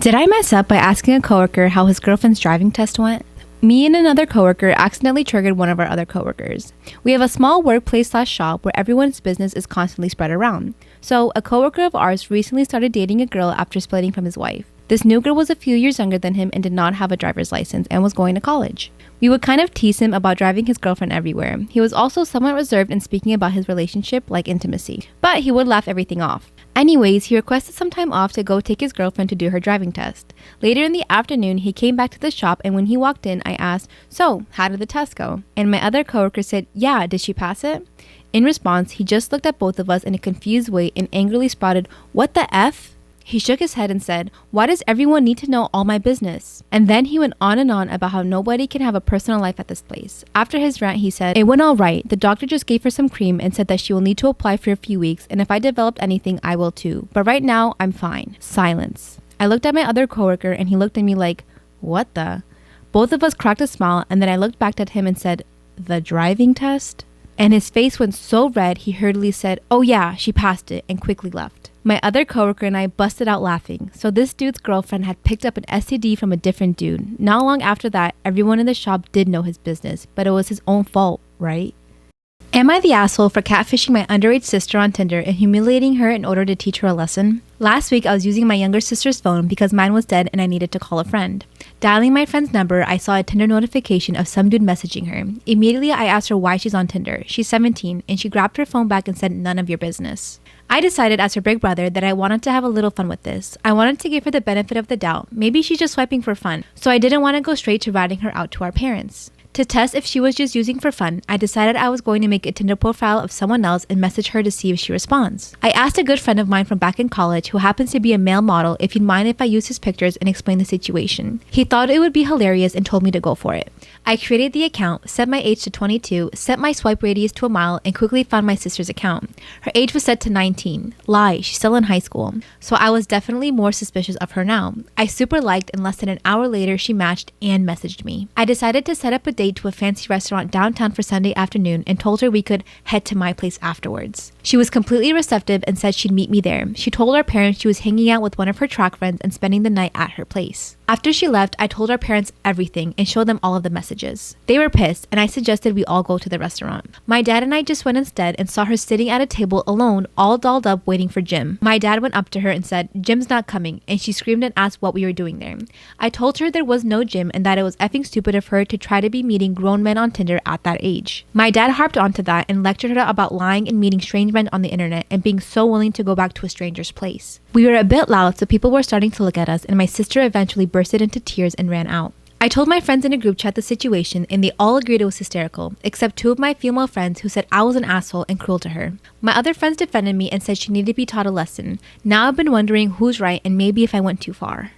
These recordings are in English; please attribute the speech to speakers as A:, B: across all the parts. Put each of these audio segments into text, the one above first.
A: Did I mess up by asking a coworker how his girlfriend's driving test went? Me and another coworker accidentally triggered one of our other coworkers. We have a small workplace/shop where everyone's business is constantly spread around. So a coworker of ours recently started dating a girl after splitting from his wife. This new girl was a few years younger than him and did not have a driver's license and was going to college. We would kind of tease him about driving his girlfriend everywhere. He was also somewhat reserved in speaking about his relationship like intimacy, but he would laugh everything off. Anyways, he requested some time off to go take his girlfriend to do her driving test. Later in the afternoon, he came back to the shop, and when he walked in, I asked, "So, how did the test go?" And my other coworker said, "Yeah, did she pass it?" In response, he just looked at both of us in a confused way and angrily spouted, "What the F?" He shook his head and said, "Why does everyone need to know all my business?" And then he went on and on about how nobody can have a personal life at this place. After his rant, he said, "It went all right. The doctor just gave her some cream and said that she will need to apply for a few weeks, and if I developed anything, I will too. But right now, I'm fine." Silence. I looked at my other coworker and he looked at me like, "What the?" Both of us cracked a smile, and then I looked back at him and said, "The driving test?" And his face went so red, he hurriedly said, "Oh yeah, she passed it," and quickly left. My other coworker and I busted out laughing. So this dude's girlfriend had picked up an STD from a different dude. Not long after that, everyone in the shop did know his business, but it was his own fault, right? Am I the asshole for catfishing my underage sister on Tinder and humiliating her in order to teach her a lesson? Last week, I was using my younger sister's phone because mine was dead and I needed to call a friend. Dialing my friend's number, I saw a Tinder notification of some dude messaging her. Immediately, I asked her why she's on Tinder. She's 17, and she grabbed her phone back and said, "None of your business." I decided as her big brother that I wanted to have a little fun with this. I wanted to give her the benefit of the doubt. Maybe she's just swiping for fun. So I didn't want to go straight to ratting her out to our parents. To test if she was just using for fun, I decided I was going to make a Tinder profile of someone else and message her to see if she responds. I asked a good friend of mine from back in college, who happens to be a male model, if he'd mind if I used his pictures and explained the situation. He thought it would be hilarious and told me to go for it. I created the account, set my age to 22, set my swipe radius to a mile, and quickly found my sister's account. Her age was set to 19. Lie, she's still in high school. So I was definitely more suspicious of her now. I super liked, and less than an hour later, she matched and messaged me. I decided to set up a date to a fancy restaurant downtown for Sunday afternoon and told her we could head to my place afterwards. She was completely receptive and said she'd meet me there. She told our parents she was hanging out with one of her track friends and spending the night at her place. After she left, I told our parents everything and showed them all of the messages. They were pissed, and I suggested we all go to the restaurant. My dad and I just went instead and saw her sitting at a table alone, all dolled up waiting for Jim. My dad went up to her and said, "Jim's not coming," and she screamed and asked what we were doing there. I told her there was no Jim and that it was effing stupid of her to try to be meeting grown men on Tinder at that age. My dad harped onto that and lectured her about lying and meeting strange men on the internet and being so willing to go back to a stranger's place. We were a bit loud, so people were starting to look at us, and my sister eventually bursted into tears and ran out. I told my friends in a group chat the situation, and they all agreed it was hysterical, except two of my female friends who said I was an asshole and cruel to her. My other friends defended me and said she needed to be taught a lesson. Now I've been wondering who's right and maybe if I went too far.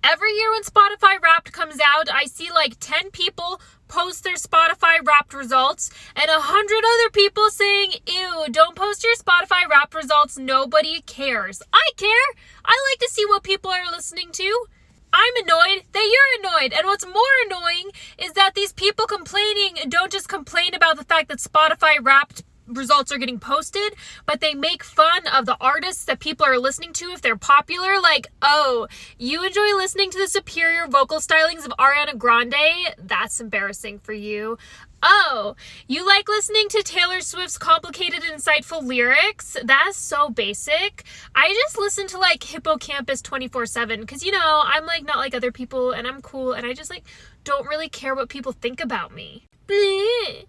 B: Every year when Spotify Wrapped comes out, I see like 10 people post their Spotify Wrapped results and 100 other people saying, "Ew, don't post your Spotify Wrapped results, nobody cares." I care. I like to see what people are listening to. I'm annoyed that you're annoyed. And what's more annoying is that these people complaining don't just complain about the fact that Spotify Wrapped results are getting posted, but they make fun of the artists that people are listening to if they're popular. Like, "Oh, you enjoy listening to the superior vocal stylings of Ariana Grande? That's embarrassing for you. Oh, you like listening to Taylor Swift's complicated and insightful lyrics? That's so basic. I just listen to like Hippocampus 24/7 because, you know, I'm like not like other people and I'm cool and I just like don't really care what people think about me." Bleh.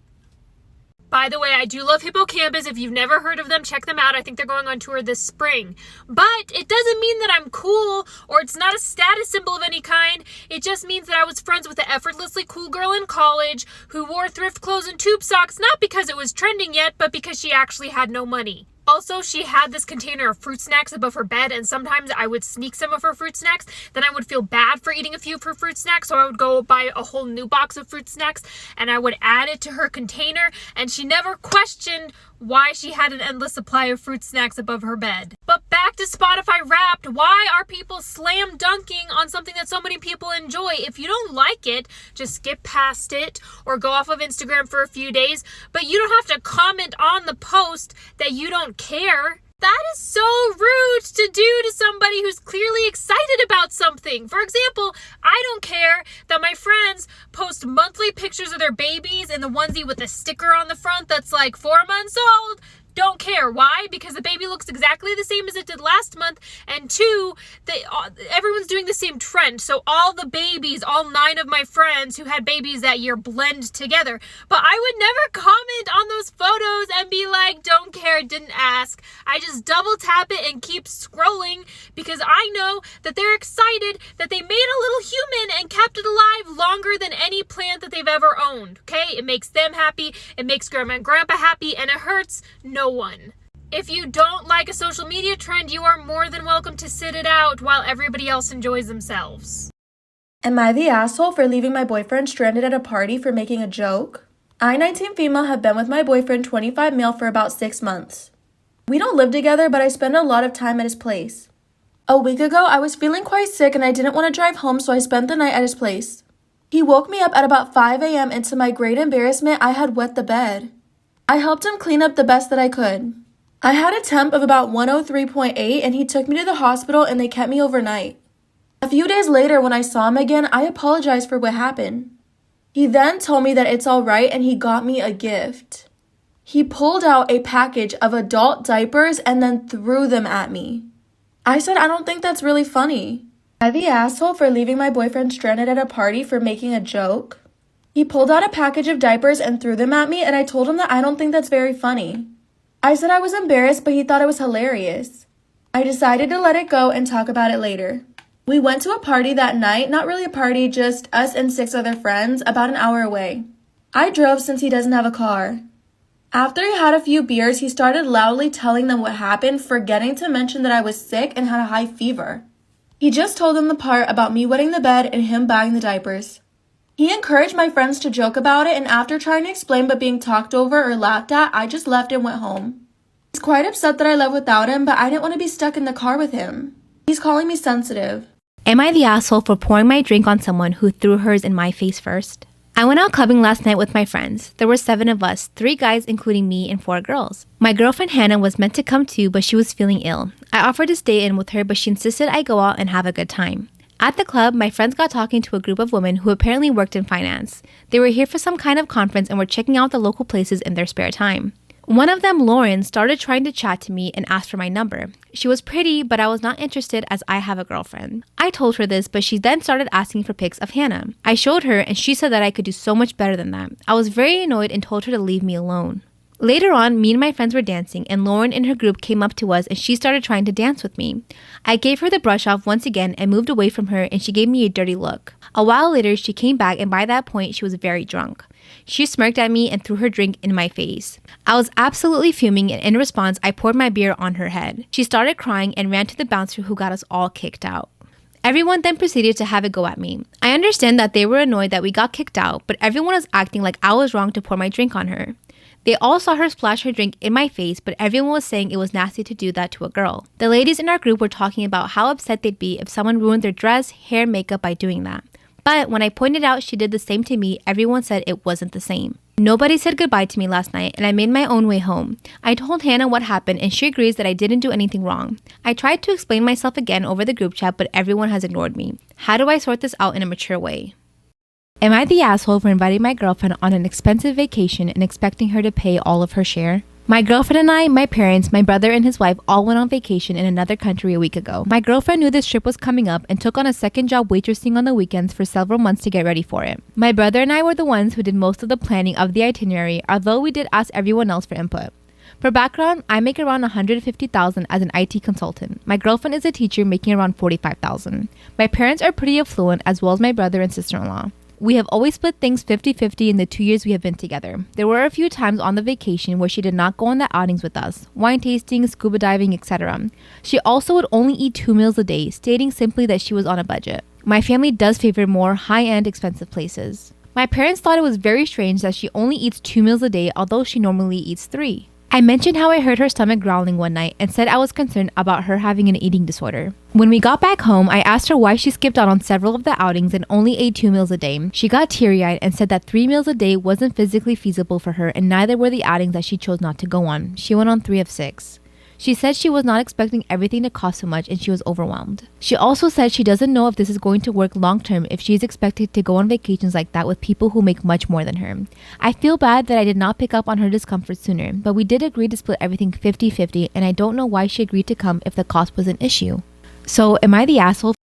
B: By the way, I do love Hippocampus. If you've never heard of them, check them out. I think they're going on tour this spring. But it doesn't mean that I'm cool or it's not a status symbol of any kind. It just means that I was friends with the effortlessly cool girl in college who wore thrift clothes and tube socks, not because it was trending yet, but because she actually had no money. Also, she had this container of fruit snacks above her bed, and sometimes I would sneak some of her fruit snacks. Then I would feel bad for eating a few of her fruit snacks, so I would go buy a whole new box of fruit snacks, and I would add it to her container, and she never questioned why she had an endless supply of fruit snacks above her bed. But back to Spotify Wrapped. Why are people slam dunking on something that so many people enjoy? If you don't like it, just skip past it or go off of Instagram for a few days. But you don't have to comment on the post that you don't care. That is so rude to do to somebody who's clearly excited about something. For example, I don't care that my friends post monthly pictures of their babies in the onesie with a sticker on the front that's like 4 months old. Don't care. Why? Because the baby looks exactly the same as it did last month. And two, everyone's doing the same trend. So all the babies, all 9 of my friends who had babies that year blend together. But I would never comment on those photos and be like, don't care, didn't ask. I just double tap it and keep scrolling because I know that they're excited that they made a little human and kept it alive longer than any plant that they've ever owned. Okay? It makes them happy. It makes grandma and grandpa happy, and it hurts no one. If you don't like a social media trend, you are more than welcome to sit it out while everybody else enjoys themselves.
C: Am I the asshole for leaving my boyfriend stranded at a party for making a joke? I, 19 female, have been with my boyfriend, 25 male, for about 6 months. We don't live together, but I spend a lot of time at his place. A week ago, I was feeling quite sick and I didn't want to drive home, so I spent the night at his place. He woke me up at about 5 a.m. and to my great embarrassment, I had wet the bed. I helped him clean up the best that I could. I had a temp of about 103.8 and he took me to the hospital and they kept me overnight. A few days later when I saw him again, I apologized for what happened. He then told me that it's all right and he got me a gift. He pulled out a package of adult diapers and then threw them at me. I said, I don't think that's really funny. Am I the asshole for leaving my boyfriend stranded at a party for making a joke? He pulled out a package of diapers and threw them at me, and I told him that I don't think that's very funny. I said I was embarrassed, but he thought it was hilarious. I decided to let it go and talk about it later. We went to a party that night, not really a party, just us and 6 other friends, about an hour away. I drove since he doesn't have a car. After he had a few beers, he started loudly telling them what happened, forgetting to mention that I was sick and had a high fever. He just told them the part about me wetting the bed and him buying the diapers. He encouraged my friends to joke about it, and after trying to explain but being talked over or laughed at, I just left and went home. He's quite upset that I left without him, but I didn't want to be stuck in the car with him. He's calling me sensitive.
A: Am I the asshole for pouring my drink on someone who threw hers in my face first? I went out clubbing last night with my friends. There were 7 of us, 3 guys including me and 4 girls. My girlfriend Hannah was meant to come too, but she was feeling ill. I offered to stay in with her, but she insisted I go out and have a good time. At the club, my friends got talking to a group of women who apparently worked in finance. They were here for some kind of conference and were checking out the local places in their spare time. One of them, Lauren, started trying to chat to me and asked for my number. She was pretty, but I was not interested as I have a girlfriend. I told her this, but she then started asking for pics of Hannah. I showed her and she said that I could do so much better than that. I was very annoyed and told her to leave me alone. Later on, me and my friends were dancing and Lauren and her group came up to us and she started trying to dance with me. I gave her the brush off once again and moved away from her and she gave me a dirty look. A while later, she came back and by that point, she was very drunk. She smirked at me and threw her drink in my face. I was absolutely fuming and in response, I poured my beer on her head. She started crying and ran to the bouncer who got us all kicked out. Everyone then proceeded to have a go at me. I understand that they were annoyed that we got kicked out, but everyone was acting like I was wrong to pour my drink on her. They all saw her splash her drink in my face, but everyone was saying it was nasty to do that to a girl. The ladies in our group were talking about how upset they'd be if someone ruined their dress, hair, makeup by doing that. But when I pointed out she did the same to me, everyone said it wasn't the same. Nobody said goodbye to me last night and I made my own way home. I told Hannah what happened and she agrees that I didn't do anything wrong. I tried to explain myself again over the group chat, but everyone has ignored me. How do I sort this out in a mature way? Am I the asshole for inviting my girlfriend on an expensive vacation and expecting her to pay all of her share? My girlfriend and I, my parents, my brother and his wife all went on vacation in another country a week ago. My girlfriend knew this trip was coming up and took on a second job waitressing on the weekends for several months to get ready for it. My brother and I were the ones who did most of the planning of the itinerary, although we did ask everyone else for input. For background, I make around $150,000 as an IT consultant. My girlfriend is a teacher making around $45,000. My parents are pretty affluent as well as my brother and sister-in-law. We have always split things 50-50 in the 2 years we have been together. There were a few times on the vacation where she did not go on the outings with us, wine tasting, scuba diving, etc. She also would only eat 2 meals a day, stating simply that she was on a budget. My family does favor more high-end, expensive places. My parents thought it was very strange that she only eats 2 meals a day, although she normally eats 3. I mentioned how I heard her stomach growling one night and said I was concerned about her having an eating disorder. When we got back home, I asked her why she skipped out on several of the outings and only ate 2 meals a day. She got teary-eyed and said that 3 meals a day wasn't physically feasible for her and neither were the outings that she chose not to go on. She went on 3 of 6. She said she was not expecting everything to cost so much and she was overwhelmed. She also said she doesn't know if this is going to work long term if she is expected to go on vacations like that with people who make much more than her. I feel bad that I did not pick up on her discomfort sooner, but we did agree to split everything 50-50 and I don't know why she agreed to come if the cost was an issue. So am I the asshole